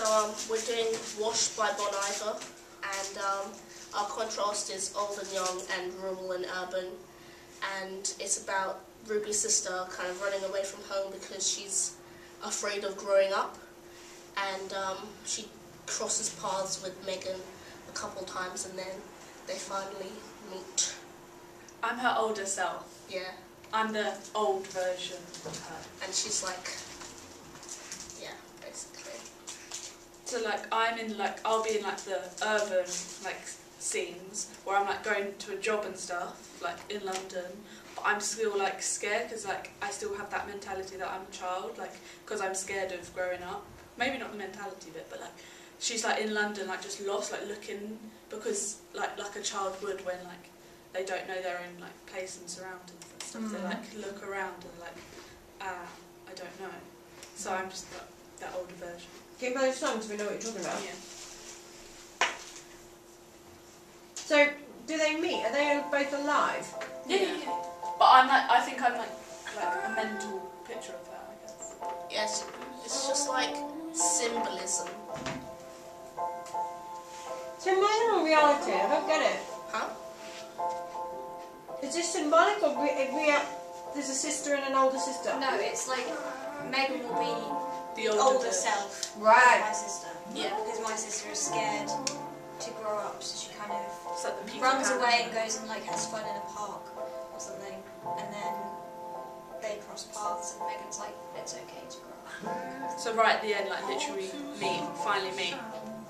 We're doing Wash by Bon Iver, and our contrast is old and young and rural and urban, and it's about Ruby's sister kind of running away from home because she's afraid of growing up, and she crosses paths with Megan a couple times and then they finally meet. I'm her older self. Yeah. I'm the old version of her. And she's like, yeah, basically. So like I'll be in like the urban like scenes where I'm like going to a job and stuff like in London, but I'm still like scared because like I still have that mentality that I'm a child, like because I'm scared of growing up. Maybe not the mentality bit, but like she's like in London like just lost, like looking, because like a child would when like they don't know their own like place and surroundings and stuff. They like look around and like, I don't know. So I'm just that older version. Give those songs, we know what you're talking about. Yeah. So, do they meet? Are they both alive? Yeah. But I think I'm like a mental picture of her, I guess. Yes, it's just like symbolism. Symbolic or reality? I don't get it. Huh? Is this symbolic or there's a sister and an older sister? No, it's like Megan will be The older self right. of my sister. Yeah. Because my sister is scared to grow up, so she kind of It's like the Peter runs Pan away and goes and like has fun in a park or something, and then they cross paths and Megan's like, it's okay to grow up. So right at the end, like literally finally meet,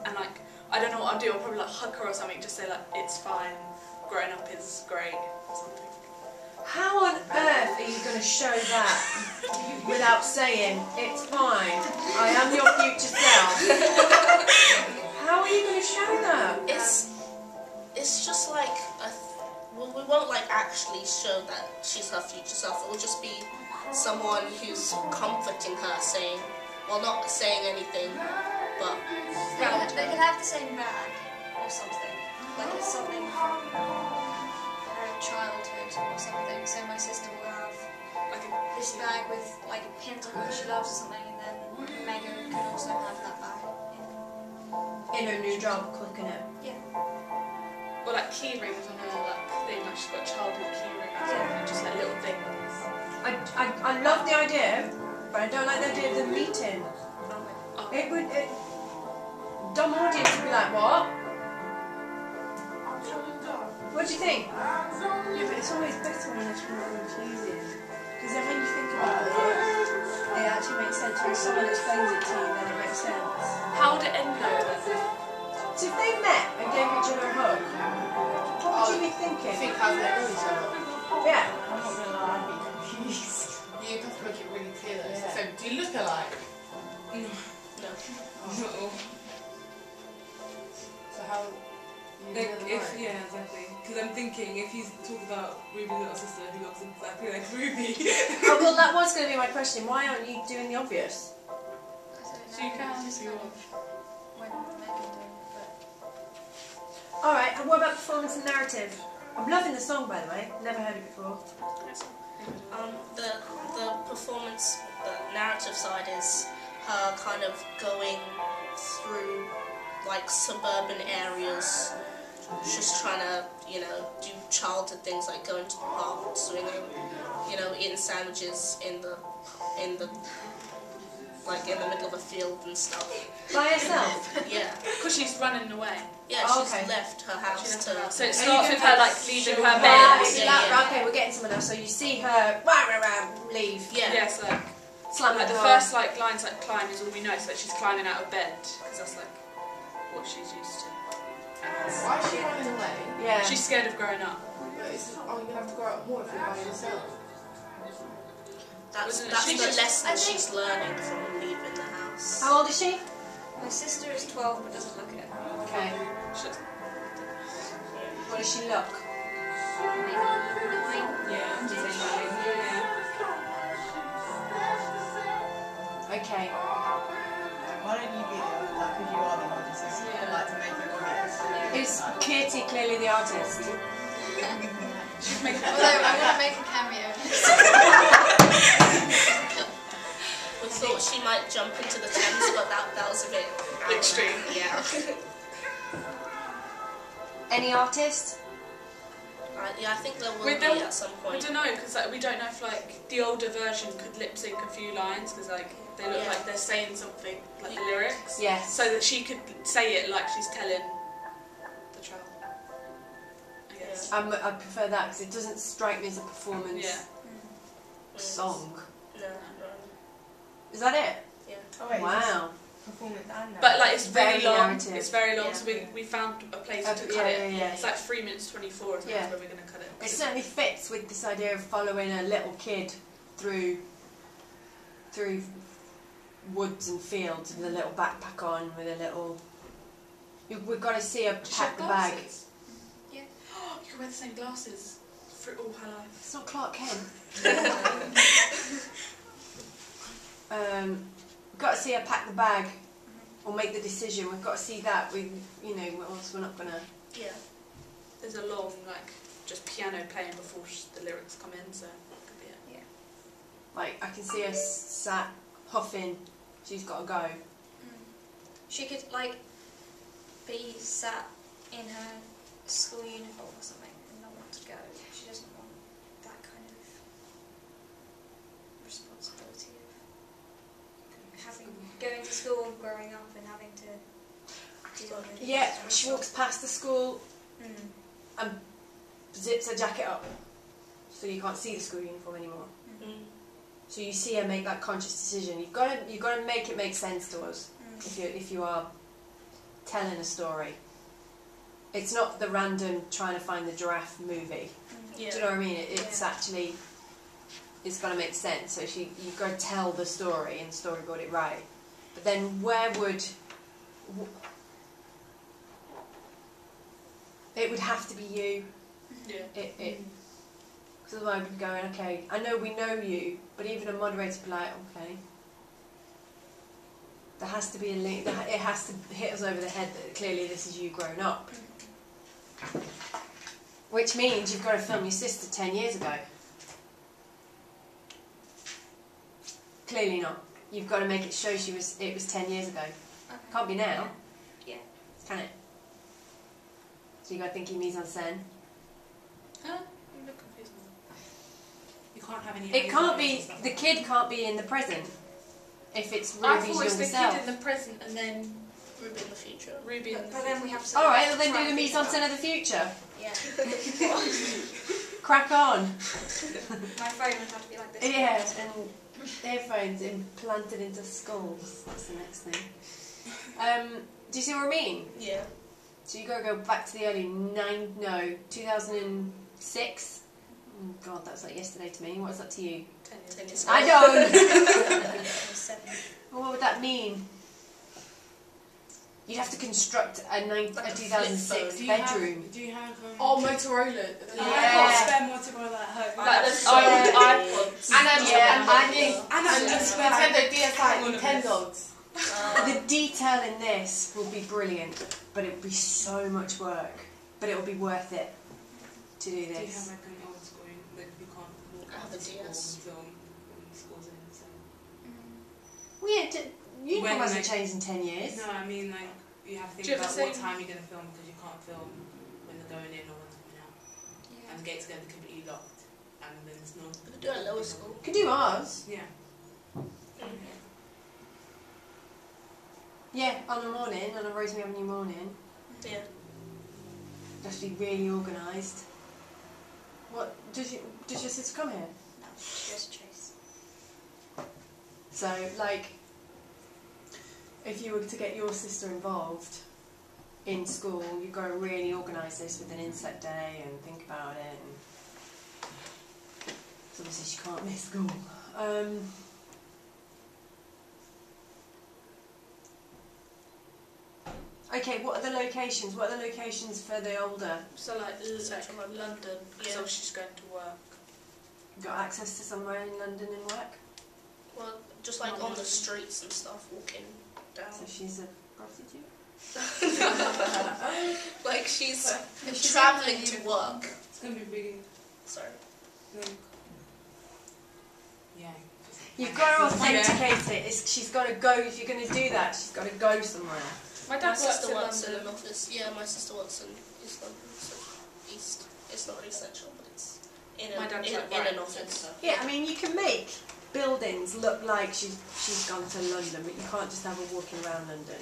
and like I don't know what I'll do. I'll probably like hug her or something, just say like it's fine, growing up is great or something. How on earth are you going to show that without saying, it's fine, I am your future self? How are you going to show that? It's just like, we won't like actually show that she's her future self. It will just be someone who's comforting her, saying, well, not saying anything, but... They could have the same bag or something, like it's something from her childhood or something. So my sister will have like this bag with like pins on what she loves or something, and then Megan can also have that bag In her new job, clicking it. Yeah. Or like key rings on her like thing, like she's got childhood key rings, or just like little things. I love the idea, but I don't like the idea of them meeting. Oh. It would... dumb audience would be like, what? What do you think? Yeah, but it's always better when it's more confusing. Because then when you think about it actually makes sense. When someone explains it to you, then it makes sense. How would it end though then? So if they met and gave each other a hug, what would you be thinking? Think how they know each other. Yeah. I'm not going to lie, I'd be confused. You have to make it really clear though. Yeah. So, do you look alike? No. Oh. So how... Yeah, exactly. Because I'm thinking, if you talk about Ruby's little sister who looks exactly like Ruby. Oh, well, that was going to be my question. Why aren't you doing the obvious? So you can if you want. When Megan doing it, but Alright, and what about performance and narrative? I'm loving the song, by the way. Never heard it before. The performance, the narrative side is her kind of going through like suburban areas, just trying to, you know, do childhood things like going to the park, swinging, you know, eating sandwiches in the middle of a field and stuff. By herself? Yeah. Because she's running away. Yeah, Oh, she's okay. left her house to... So it starts with her like leaving her bed. Right, okay, we're getting someone else. So you see her leave. Yeah. Yeah, so like, Slam like the the door. first like lines like climb is all we know, so that she's climbing out of bed because that's like what she's used to. Why is she running away? Yeah. She's scared of growing up. But it's, oh, you're going to have to grow up more if you're by yourself. That's Wasn't it- the she just- lesson I think- she's learning from leaving the house. How old is she? my sister is 12 but doesn't look it. Okay. She's, What does she look? Maybe 9. Yeah, I'm just saying. Okay. Why don't you be the, like, because you are the artist, I'd like to make it obvious. Is Katie clearly the artist? she's making Although I want to make a cameo. With thought she might jump into the Thames, but that was a bit Extreme. Yeah. Any artist? Yeah, I think there will We be don't- at some I point. don't know, because like, we don't know if like the older version could lip sync a few lines, because like they look Yeah. like they're saying something, like the lyrics. Yes. So that she could say it like she's telling the child. I guess. I prefer that because it doesn't strike me as a performance Yeah. song. No. Is that it? Yeah. Oh, wait, Wow. performance and But like it's Very very long. narrative. It's very long, Yeah. so we found a place to cut yeah, it. yeah. It's like 3 minutes 24, and Yeah. that's where we're going to cut it. It certainly fits with this idea of following a little kid through woods and fields with a little backpack on, with a little. We've got to see her Does she have pack the bag. glasses? Yeah. You can wear the same glasses for all her life. It's not Clark Kent. We've got to see her pack the bag or make the decision. We've got to see that. What else we're not gonna. Yeah. There's a long, like, just piano playing before the lyrics come in, so that could be it. Like I can see her sat huffing. She's got to go. She could like be sat in her school uniform or something and not want to go. She doesn't want that kind of responsibility of going to school and growing up and having to deal with. Yeah, she walks past the school Mm. and zips her jacket up, so you can't see the school uniform anymore. Mm. So you see her make that conscious decision. You've got to make it make sense to us if you are telling a story. It's not the random trying to find the giraffe movie. Yeah. Do you know what I mean? It's actually it's got to make sense. So you've got to tell the story and storyboard it right. But then it would have to be you. Yeah. Because otherwise we'd be going, okay, I know we know you, but even a moderator would be like, okay. There has to be a link, it has to hit us over the head that clearly this is you grown up. Which means you've got to film your sister 10 years ago. Clearly not. You've got to make it show it was 10 years ago. Okay. Can't be now. Yeah. Can it? So you got to think mise en scène. Huh? I'm a bit confused now. You can't have any. It can't be, and stuff the like kid can't be in the present if it's I Ruby's thought it's younger the self. kid in the present and then Ruby in the future. Ruby in the But then we have to. Alright, well then try do the and mise en scène of the future. Yeah. Crack on. My phone would have to be like this. Yeah, and earphones implanted into skulls. That's the next thing. Do you see what I mean? Yeah. So you got to go back to the early 2006. Oh God, that was like yesterday to me. What's that to you? 10 years. I don't. 7. Well, what would that mean? You'd have to construct a 2006 Do you bedroom. Do you have? Oh, Motorola. Yeah. Yeah. I've got a spare Motorola at home. Like the Yeah. iPods. And a spare Nintendo DSi, Nintendo's. The detail in this will be brilliant, but it will be so much work. But it will be worth it to do Do you have this. like an old school, like you can't walk I have out a of school DS. until school's in, so. Well, yeah, uniform When, hasn't like- changed in 10 years. No, I mean like you have to Do think you have about the what same- time you're going to film because you can't film when they're going in or when they're coming out. And the gate's going to be completely locked and then there's no... We could do it at lower school. Could do ours. Yeah. Yeah, on the morning, on a Rosemary Avenue morning. Yeah. Just be really organised. What, does your sister come here? No, she has a choice. So, like, if you were to get your sister involved in school, you've got to really organise this with an inset day and think about it. And so obviously she can't miss school. Okay, what are the locations? What are the locations for the older? So like London, because Yeah. she's going to work. You got access to somewhere in London and work? Well, just like on the streets and stuff, walking down. So she's a prostitute? Like she's If she's travelling in the to uniform, work. It's going to be really... Sorry. Like, yeah. You've got to authenticate it. She's got to go. If you're going to do that, she's got to go somewhere. My dad sister works works in in an London. office. Yeah, my sister works in East London, so East. It's not really central, but it's in, My dad's in like an office. Yeah, I mean, you can make buildings look like she's gone to London, but you can't just have her walking around London.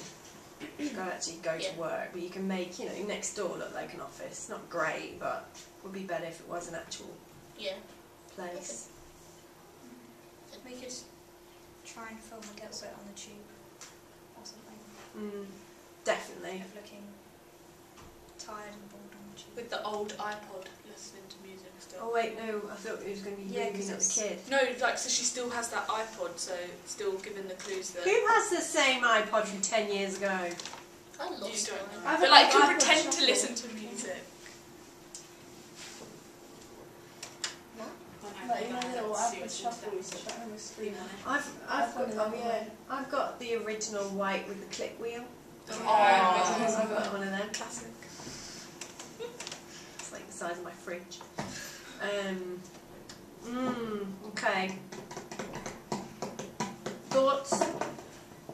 You've got to actually go to work, but you can make, you know, next door look like an office. Not great, but it would be better if it was an actual place. We could try and film a little bit on the tube or something. Definitely. Of looking tired and bored on the tube. With the old iPod, listening to music still. Oh wait, no, I thought it was going to be moving at the kid. No, like, so she still has that iPod, so still giving the clues that... Who has the same iPod from 10 years ago? I You lost don't mine. know. But like, you pretend to listen to music. Like, you know, little iPod shuffle used to shut on the screen on it. I've got the original white with the click wheel. Oh. I've got one of them. Classic. It's like the size of my fridge. Okay. Thoughts?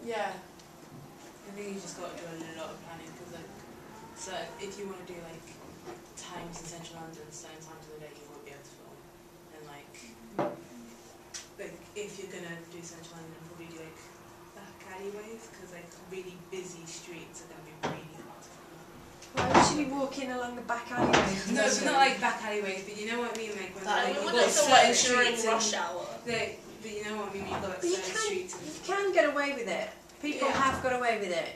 Yeah. I think you just got to do a lot of planning because, like, so if you want to do like times in central London, certain times of the day, you won't be able to film. And like if you're gonna do central London, probably do like back alleyways because like really busy streets are gonna be really hard to film. Why would she be walking along the back alleyways? No, but not like back alleyways, but you know what I mean, like when Like, like, we you've wouldn't got film certain during streets rush hour. but you know what I mean, you've got like But you certain streets and you can get away with it. People have got away with it.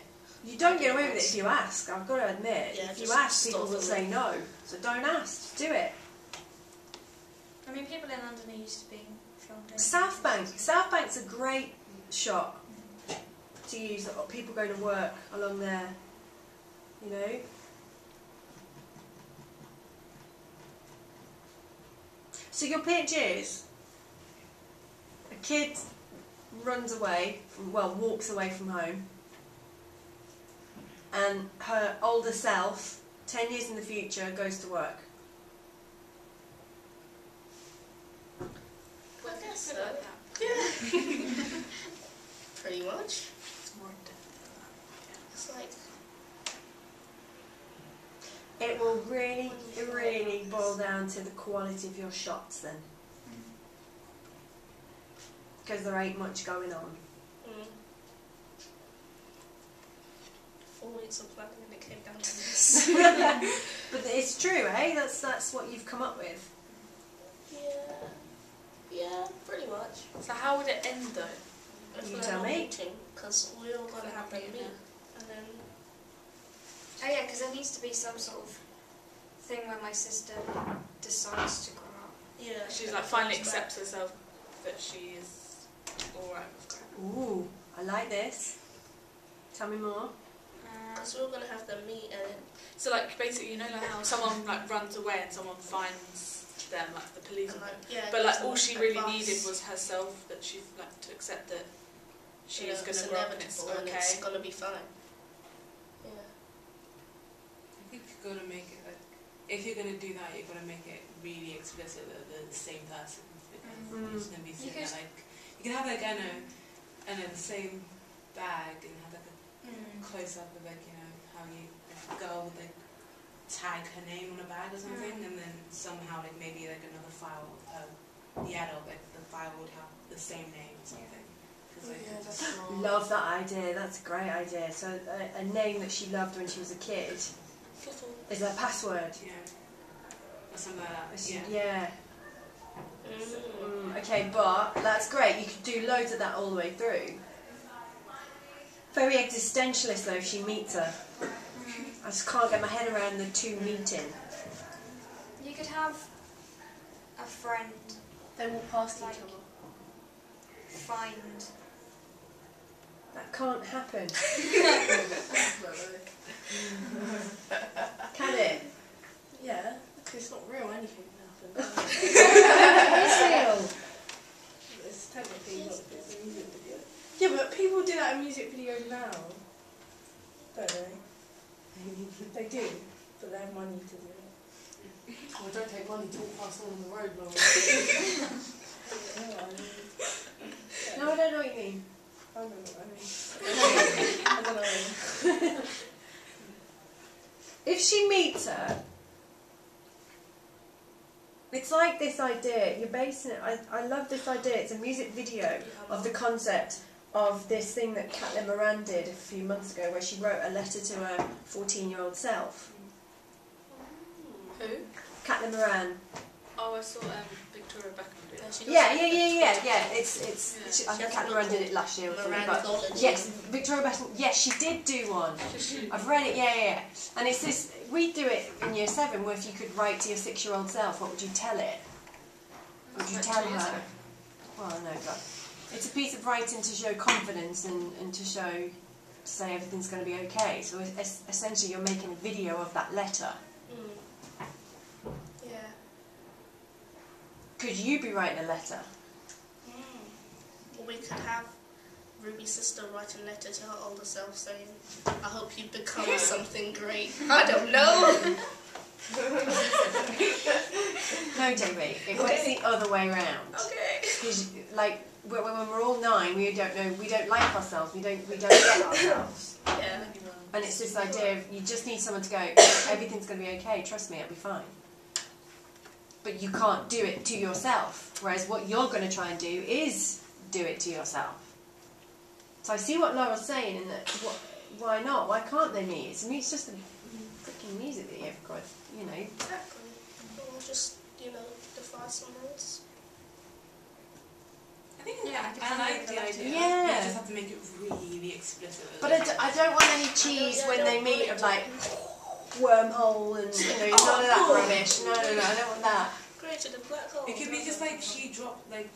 You don't get away with it if you ask, I've got to admit. Yeah, if you just ask, people stop will say no. So don't ask, do it. I mean, people in London are used to being filmed in. South Bank's a great shot to use. People go to work along there, you know. So your pitch is a kid runs away, walks away from home, and her older self, 10 years in the future, goes to work. I guess so. Like that. Yeah. Pretty much. It's more in depth than that. It's like, It will really boil down to the quality of your shots then. Because there ain't much going on. 4 weeks of planning and it came down to this. But it's true, eh? That's what you've come up with. Yeah, pretty much. So how would it end though? If You we're tell not me. meeting, because we're all going to have them meet. And then, Oh yeah, because there needs to be some sort of thing where my sister decides to grow up. yeah. She's like finally accepts herself that she is alright with that. Ooh, I like this. Tell me more. Because we're all going to have them meet and So like basically, you know, like how someone like runs away and someone finds them, like the police. like, yeah. But like there's all no she really advice. needed was herself, that she's like to accept that she is going it's to grow up and it's inevitable and okay. it's going to be fine. Yeah. I think you've got to make it like, if you're going to do that, you've got to make it really explicit that they're the same person. Because it's going to be saying that, like, you can have like, I know, the same bag and have like a close up of like, you know, how you, a girl would like tag her name on a bag or something, and then somehow like maybe like another file of her, the adult, like the file would have the same name or something. Like, Love that idea. That's a great idea. So a name that she loved when she was a kid is her password. yeah, or something like that. Yeah. Yeah. Okay, but that's great. You could do loads of that all the way through. Very existentialist though if she meets her. I just can't get my head around the two meeting. You could have a friend They walk past Like- each other. find. That can't happen. Can it? Yeah, because it's not real, anything can happen. It's real. It's technically not, it's a music video. Yeah, but people do that in music videos now, don't they? They do, but they have money to do it. Well, don't take money to walk past someone on the road, no. No, I don't know what you mean. I don't know what I mean. I don't know. If she meets her, it's like this idea. You're basing it. I love this idea. It's a music video of the concept of this thing that Caitlin Moran did a few months ago, where she wrote a letter to her 14-year-old self. Who? Caitlin Moran. Oh, I saw Victoria Beckham do that. Yeah. It's I think She Caitlin Moran did it last year or something. Moran But College. yes, Victoria Beckham. Yes, she did do one. I've read it. Yeah. And it's this. We do it in year 7, where if you could write to your 6-year-old self, what would you tell it? Would you tell her? Well, no, but it's a piece of writing to show confidence and to say everything's going to be okay. So essentially, you're making a video of that letter. Yeah. Could you be writing a letter? Or we could have Ruby's sister write a letter to her older self saying, I hope you become something great. I don't know. No, Jamie. It works the other way around. Okay. Because, like, when we're all 9, we don't like ourselves. We don't get ourselves. Yeah. And it's this idea of you just need someone to go, everything's going to be okay. Trust me, it'll be fine. But you can't do it to yourself. Whereas what you're going to try and do is do it to yourself. So I see what Laura's saying, in that why not? Why can't they meet? It's just a freaking music video, for Christ, you know. Exactly. Or just, defy some rules. I think I like the idea. Yeah. You just have to make it really explicit. But I don't want any cheese when they meet of like wormhole and none of that rubbish. No, I don't want that. Created a black hole. It could be just like she dropped, like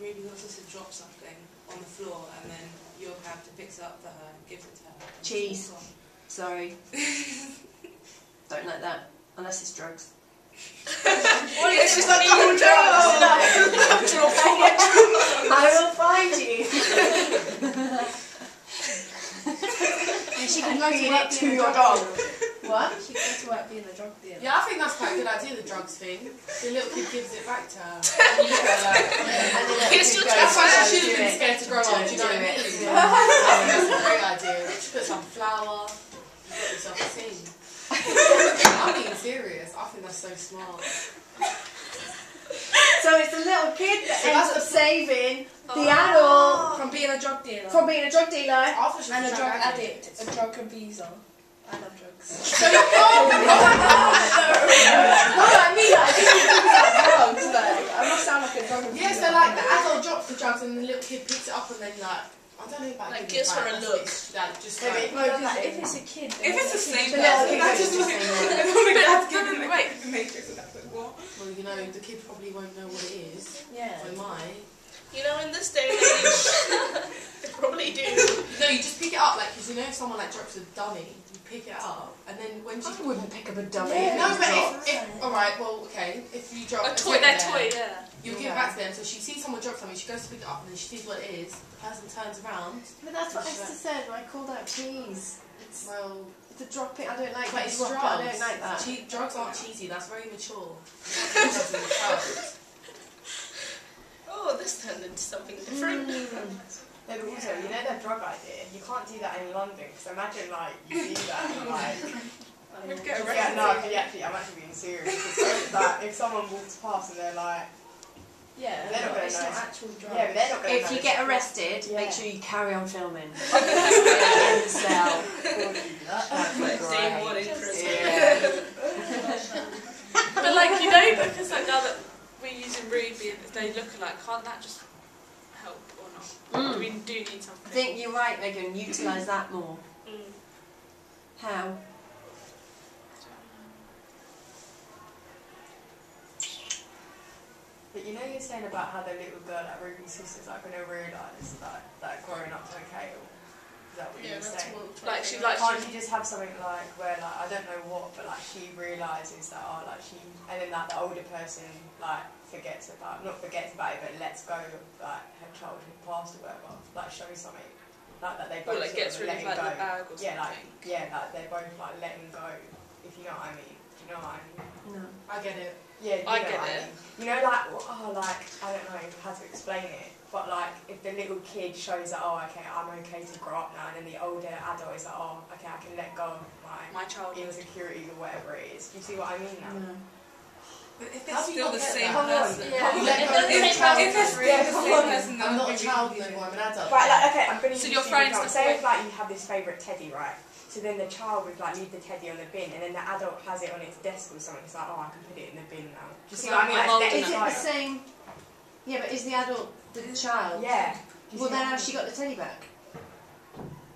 Ruby also said drop something on the floor, and then your character picks it up for her and gives it to her. Cheese. Sorry. Don't like that. Unless it's drugs. It's just like you I will find you. And she can feed it to your dog. What? She goes to work being a drug dealer. Yeah, I think that's quite a good idea, the drugs thing. The little kid gives it back to her. And you look at her like, And then It's just that's why she do should have been it. scared to grow up, do you know what I mean? Yeah. I think that's a great idea. Just put some flour, you got yourself a scene. I'm being serious. I think that's so smart. So it's a little kid that ends up saving the adult From being a drug dealer. from being a drug dealer. I thought she was And a a drug addict. A drug abuser. I love drugs. So you can't. No, I mean, I think you're talking about drugs. Like, I must sound like a drug abuser. Yeah, so like the adult drops the drugs and the little kid picks it up and then like, I don't know about Like, giving gives it her back, a that's look. Like, just No, like, because if it's a kid, then If it's the same The little person, kid that's goes just to like, the same I one. don't think that's Give given it away. away. The Matrix and that's like, what? well, the kid probably won't know what it is. yeah. Or might. in this day and age, they probably do. No, you just pick it up, like, because if someone like drops a dummy, you pick it up, and then when she... I wouldn't pick up a dummy. Yeah. No, if it was but dropped. alright, well, okay, if you drop A toy, teddy their bear, toy, yeah. you'll give it back to them, so she sees someone drop something, she goes to pick it up, and then she sees what it is, the person turns around, But that's what Esther said when I called out cheese. It's well... to drop it. I don't like But it. it's Drop it, drugs. I don't like that. Drugs aren't cheesy, that's very mature. Oh, this turned into something different. No, but also, their drug idea, you can't do that in London, because imagine, like, you do that and, like... We'd get Yeah, arrested. no, I'm actually being serious. It's like, if someone walks past and they're like... Yeah, They're not gonna it's know. not actual drugs. Yeah, but they're not going to If you get arrested, Yeah. make sure you carry on filming. In the cell. That'd be Day great. one in prison. Yeah. But because like now that we're using Ruby and they look alike, can't that just help or not? We do need something. I think you're right, Megan. Utilise that more. How? But you're saying about how the little girl, like Ruby's sister's like going to realise that growing up's okay, or is that what Yeah, you're that's saying? what Like she Can't you just have something like where like I don't know what, but like she realises that and then like the older person like not forgets about it, but lets go of like her childhood past or whatever, like shows something like that they both like sort gets of rid of letting like go. the bag or Yeah, something. like they're both like letting go. If you know what I mean. Do you know what I mean? No. I get it. Yeah, you I know get what it. I mean. Like I don't know how to explain it. but like if the little kid shows that, oh, okay, I'm okay to grow up now, and then the older adult is like, oh, okay, I can let go of my childhood insecurities or whatever it is. You see what I mean now? But if it's still the same Come on. person, Yeah. if it's still the same person, I'm not a child no more, I'm an adult. Right, like, okay, I'm going to So use your this friends example. are Say quite- if like you have this favourite teddy, right? So then the child would like leave the teddy on the bin, and then the adult has it on its desk or something. It's like, oh, I can put it in the bin now. Do you see what I mean? I'm Like, old let Is it the child. same? Yeah, but is the adult the child? Yeah. Do you Well, see then what I how's she got the teddy back?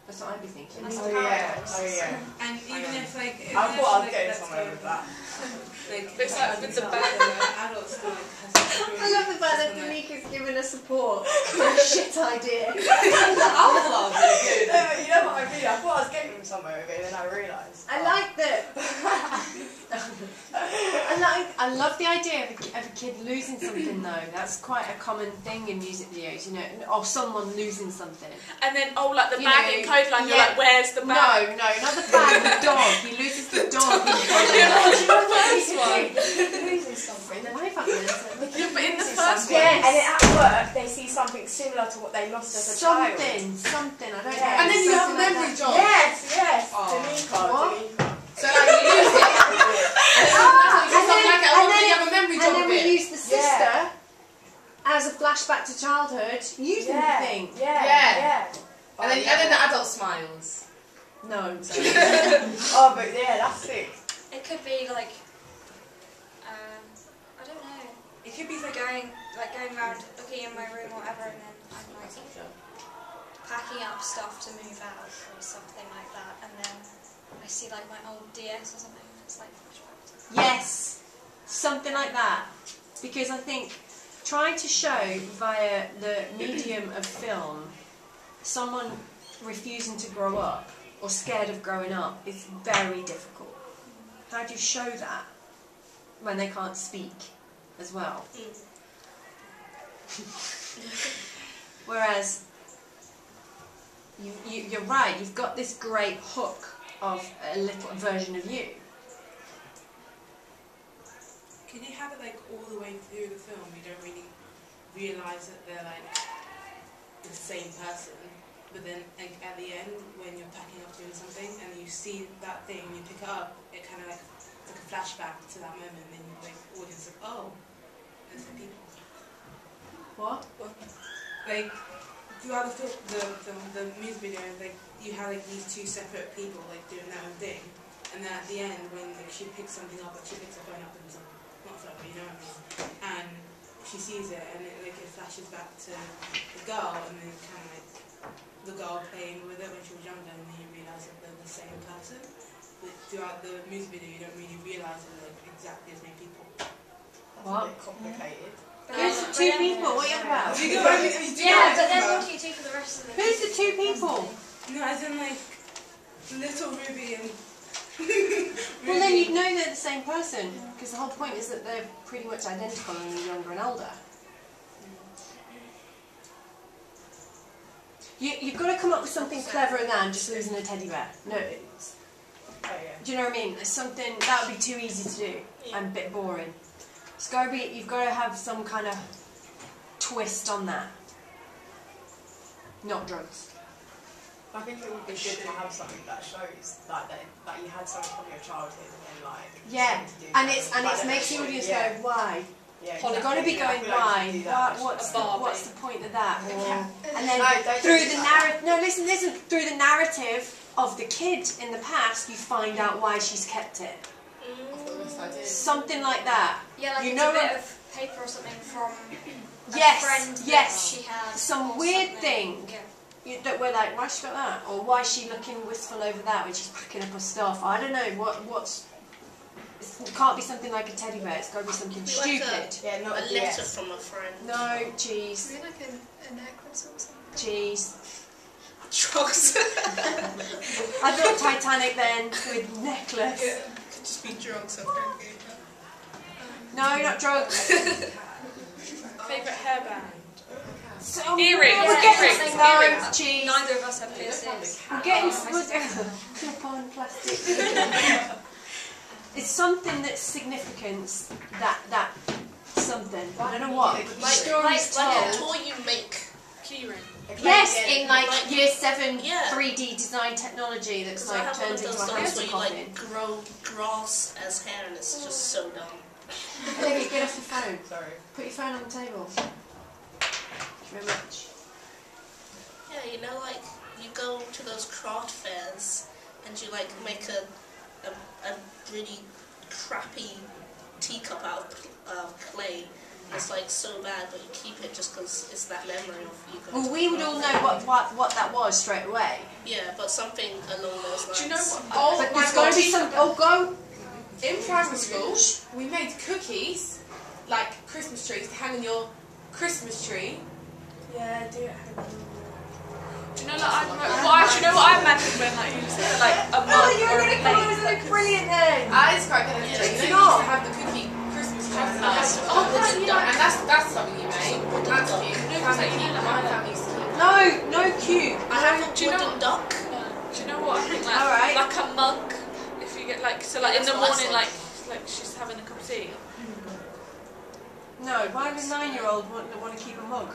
That's what I'd be thinking. mean? Oh yeah. Oh yeah. and even if like, I thought I was getting let's somewhere go with that. Like, It's like with the adult, bag. the adult still like has to I love the fact that Tanika's given us support for a shit idea. I love it. No, but you know what I mean? I thought I was getting somewhere with it, and then I realised. I like that. I love the idea of a kid losing something though. That's quite a common thing in music videos, you know, or someone losing something. And then, like the You bag know, in Codeline, you're yeah. like, where's the bag? No, not the bag, the dog. He loses the dog. Losing something. Why fucking Yeah, but in the Losing first something. one. Yes. And then at work, they see something similar to what they lost as a child. something, I don't know. Yeah. And then you have a Something like memory that. job. Yes. Oh. Danica. What? So like you use it. And then you have a memory job And then of we it. use the sister as a flashback to childhood, using the thing. Yeah. And then the adult smiles. No. Oh, but yeah, that's sick. It could be like, I don't know. It could be like Going around, looking in my room or whatever, and then I'm like packing up stuff to move out or something like that, and then I see like my old DS or something. And it's like flashback. Yes, something like that. Because I think trying to show via the medium of film someone refusing to grow up or scared of growing up is very difficult. How do you show that when they can't speak as well? Whereas you're right, you've got this great hook of a little version of you. Can you have it like all the way through the film? You don't really realise that they're like the same person, but then like, at the end, when you're packing up doing something and you see that thing, you pick it up, it kind of like it's like a flashback to that moment, and then you like audience like, oh, there's the people. What? Like throughout the music video, like you have like these two separate people like doing their own thing, and then at the end when like she picks something up, like she picks her phone up and something. Not so, but you know what I mean? And she sees it, and it flashes back to the girl, and then kind of like the girl playing with it when she was younger, and then you realise that they're the same person. But throughout the music video, you don't really realise that they're like exactly the same people. That's What? a bit complicated. Who's the two people? What are you on about? Yeah, but then what do you do for the rest of the Who's the two people? No, as in like little Ruby and. Well, then you'd know they're the same person, because the whole point is that they're pretty much identical, only younger and older. You've got to come up with something cleverer than just losing a teddy bear. No, it's, Oh yeah. do you know what I mean? It's something that would be too easy to do and a bit boring. It's got to be. You've got to have some kind of twist on that. Not drugs. I think it would be good to have something that shows like that you had something from your childhood and then like Yeah, something to do and with it's it. and Like, it that makes the shows- audience yeah. go, why? Yeah, They've got to be exactly. going, I feel like why? you should do that. What's the point of that? Or, and then No, don't through do the that. narrative, no, listen, through the narrative of the kid in the past, you find out why she's kept it. That's the best idea. Something like that. Yeah, like You it's know a bit what- of paper or something from a Yes, friend yes. that she had. Some or weird something. thing. Yeah. That we're like, why she got that? Or why is she looking wistful over that when she's packing up her stuff? I don't know, what's... It can't be something like a teddy bear, it's got to be something Could be like stupid. Yeah, not A a letter DS. from a friend. No, cheese, Maybe like a necklace or something. cheese. Drugs. I thought Titanic then, with necklace. Could just be drugs. Okay. No, not drugs. Favourite hairband. So, Earrings, we're getting, earrings, no, earrings. cheese. Neither of us have piercings. We're getting clip-on plastic. It's something that's significant. That something. I don't know what. Like Stories a told. toy you make. keyring. Yes, in like year 7 Yeah. 3D design technology that's Because I like have one turns of into those a dolls hamster where you coffin. like grow grass as hair, and it's just so dumb. Olivia, get off your phone. Sorry. Put your phone on the table. Thank you very much. Yeah, you know, like you go to those craft fairs and you like make a really crappy teacup out of clay. It's like so bad, but you keep it just because it's that memory of you going. Well, we would all know what that was straight away. Yeah, but something along those lines. Do you know what? Oh But my there's got god. to be some. Oh, go. In primary school, we made cookies, like Christmas trees, to hang on your Christmas tree. Yeah, I do it. Do you know like do you know what I imagine when like you said like a mug Oh, you're or going a to come up plate? with something brilliant then. It's quite good. Yeah, You it's know, not. we used to have the cookie Christmas trees. Oh, and wooden duck. that's something you made. That's cute. My family used to keep. No cube. I have a Do you know wooden duck. Do you know what I think? Like, Alright. like a mug. If you get like so like Yeah, in the that's what I morning said. like she's having a cup of tea. No, why would a 9-year-old want to keep a mug?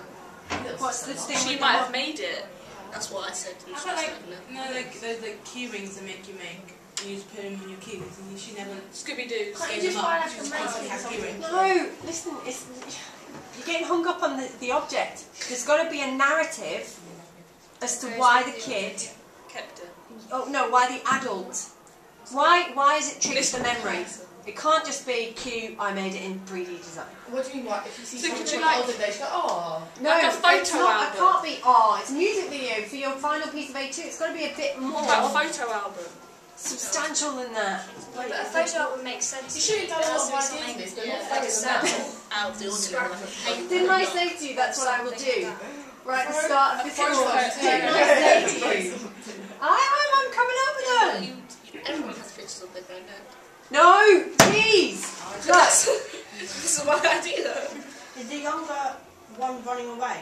What's the thing She with might the have mug? made it. That's what I said. And I she feel was like, like, no. no, like those like key rings that make you make. You just put them on your keys and she never Scooby Doo. Can't you gave just them buy up. like She a just mace wanted to have key or rings. No, listen, you're getting hung up on the object. There's got to be a narrative as to why the kid, Kept it. why the adult, why is it triggered This the memory? It can't just be cute, I made it in 3D design. What do you mean? Like, if you see So someone could from you, like- older days, you go, oh. No, Like a photo it's not, album. it can't be, it's a music video for your final piece of A2. It's got to be a bit more Like a photo album. substantial than that. Like, a photo album makes sense. You should have done a lot of It has to ideas be in this, but Yeah, not like photos a now. out of the ordinary. Like a paint Didn't I duck. say to you that's what I will do? Right at the start of this photo course. album. Didn't I say to you? I'm coming up with them. Everyone has pictures of their granddad. No, please. Look. This is my idea. Is the younger one running away?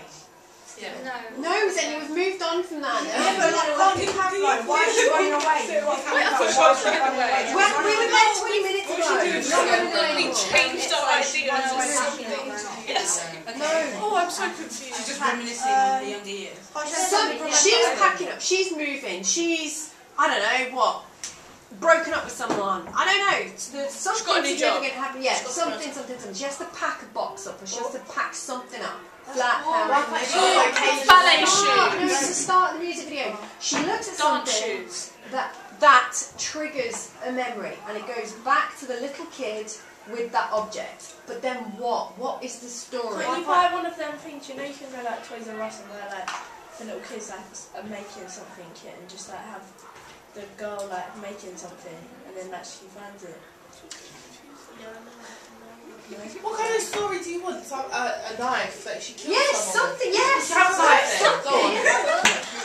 Yeah. No. No, then you've moved on from that. Yeah, but like, can't you have like, why is she running away? You can't have, like, why is she running away? We were there 20 minutes ago. Not going to do We anymore. changed our ideas. Yes. Oh, I'm so confused. She's just reminiscing on the younger years. She's packing up. She's moving. She's, I don't know what, broken up with someone. I don't know. Something got a new job. significant happened. Yeah, She's got something. She has to pack a box up, or she has to pack something up. Flat out. Ballet No, shoes. it's the start of the music video. She looks at Dance something shoes. that triggers a memory, and it goes back to the little kid with that object. But then what? What is the story? Can you buy one of them things, you know, you can go like Toys R Us and they're like, the little kids like are making something kit and just like have the girl like making something and then like she finds it. What kind of story do you want? So, a knife that she killed Yes, someone something. Yes, Have something. Go on.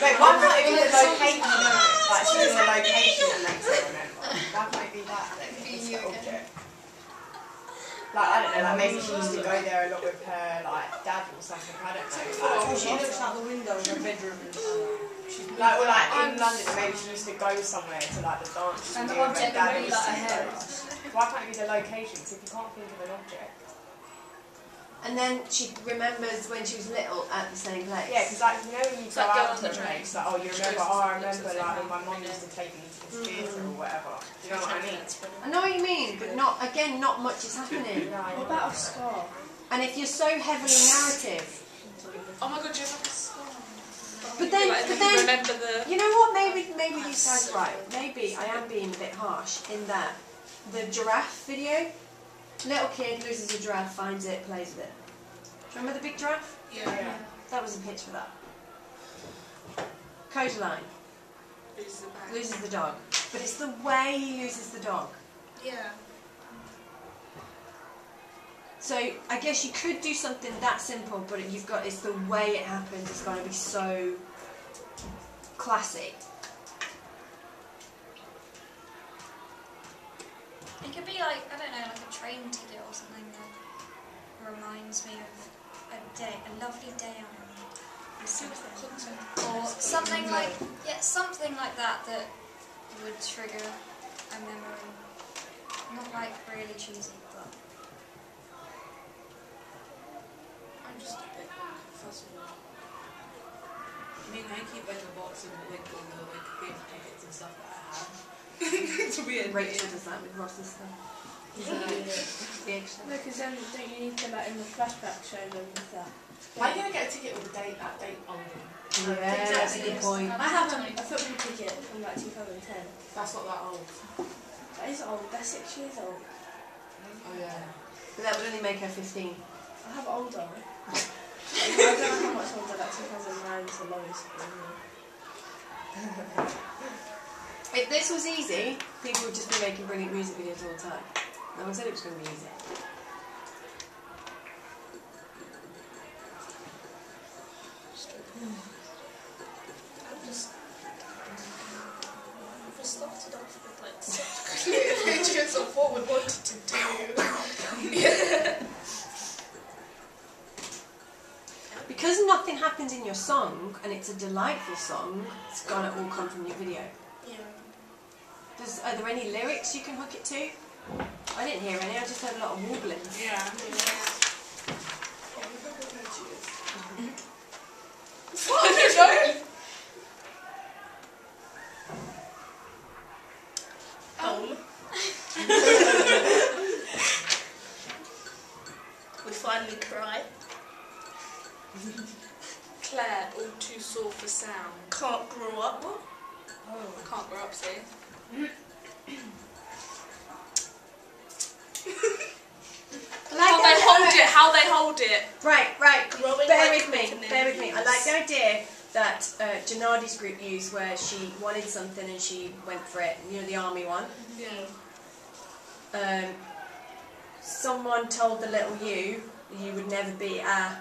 Wait, why can't it be the location? Like, she's in the location that makes her remember. Why can't it be that? It's the object. Like, I don't know, like maybe she used to go there a lot with her, like, dad or something, I don't know. Like, She looks out the window in her bedroom and like, well, like, in London, maybe she used to go somewhere to, like, the dance And the studio object where dad really used like to her hair. go. Why can't it be the location? So if you can't think of an object. And then she remembers when she was little at the same place. Yeah, because like, you know when you It's go like going out on to the a train. place, like, oh, you remember, Goes- I looks remember the same like when way. my mum used to take me to this theatre or whatever. Do you know what I mean? I know what you mean, but not much is happening. what about a scar? And if you're so heavily narrative, Oh my god, you have a scar. but then, Like, but you then, remember the. you know what? Maybe these guys are right. Maybe I am being a bit harsh in that the giraffe video. Little kid loses a giraffe, finds it, plays with it. Do you remember the big giraffe? Yeah. That was a pitch for that. Codaline Loses the bag. loses the dog, but it's the way he loses the dog. Yeah. So I guess you could do something that simple, but it's the way it happens. It's got to be so classic. It could be like, I don't know, like a train ticket or something that reminds me of a lovely day on something. Or something like, something like that that would trigger a memory. Not like really cheesy, but I'm just a bit fuzzy. I mean, I keep like a box of like all the like theatre tickets and stuff that I have. It's weird. Rachel does that with Ross's stuff. No, because then don't you need to like in the flashback show them with that? Why are you going to get a ticket with the date, that date on them? Yeah, that's a good point. I have a football ticket from like 2010. That's not that old. That is old. That's 6 years old. Oh yeah. But that would only make her 15. I have older. I don't know how much older. Like 2009 is the lowest. If this was easy, people would just be making brilliant music videos all the time. No one said it was going to be easy. We started off with like such clear pictures of what we wanted to do. Because nothing happens in your song, and it's a delightful song, it's gonna all come from your video. Yeah. Are there any lyrics you can hook it to? I didn't hear any, I just heard a lot of warbling. Yeah. Home. We finally cry. Claire, all too sore for sound. Can't grow up. Oh, can't grow up, see? How they hold it. Right, Growing bear like with me. I like the idea that Janardi's group used where she wanted something and she went for it, you know, the army one. Yeah. Someone told the little you would never be a...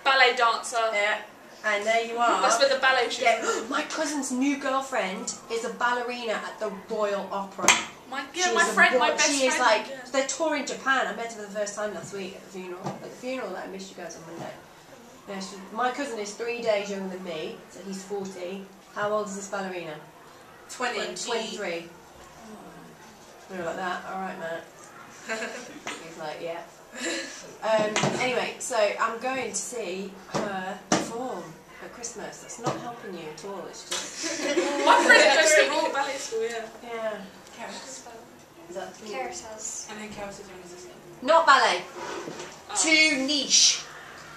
Ballet dancer. Yeah, and there you are. That's where the ballet shoes. Yeah, my cousin's new girlfriend is a ballerina at the Royal Opera. My She is best a friend. she is like, yeah. they're touring Japan. I met her for the first time last week at the funeral. At the funeral that I missed you guys on Monday. Yeah, my cousin is 3 days younger than me, so he's 40. How old is this ballerina? 23. We were like that. All right, Matt. He's like, yeah. Anyway, so I'm going to see her perform at Christmas. That's not helping you at all. It's just My friend goes to Royal Ballet School, yeah. yeah. Carrots. Is that Karis has. And then carrots is running assistant. not ballet? Oh. Too niche.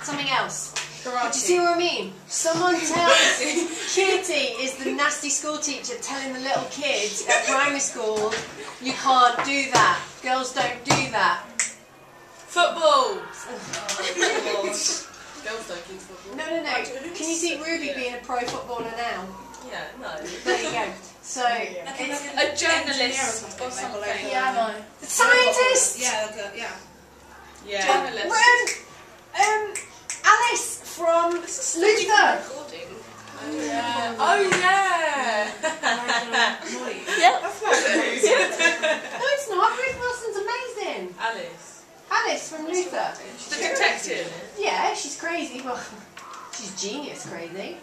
Something else. Karate. Do you see what I mean? Someone tells Kitty is the nasty school teacher telling the little kids at primary school, you can't do that. Girls don't do that. Football! Girls don't do football. No. Can you see Ruby being a pro footballer now? Yeah, no. There you go. So, it's A journalist or something. Yeah, I know. scientist! Yeah, yeah. Yeah. Journalist. Alice from Luther. Recording. Yeah. Oh yeah! Yep. That's my news. No, it's not. Ruth Wilson's amazing. Alice. Alice from Luther. The detective. Yeah, she's crazy. Well, she's genius crazy.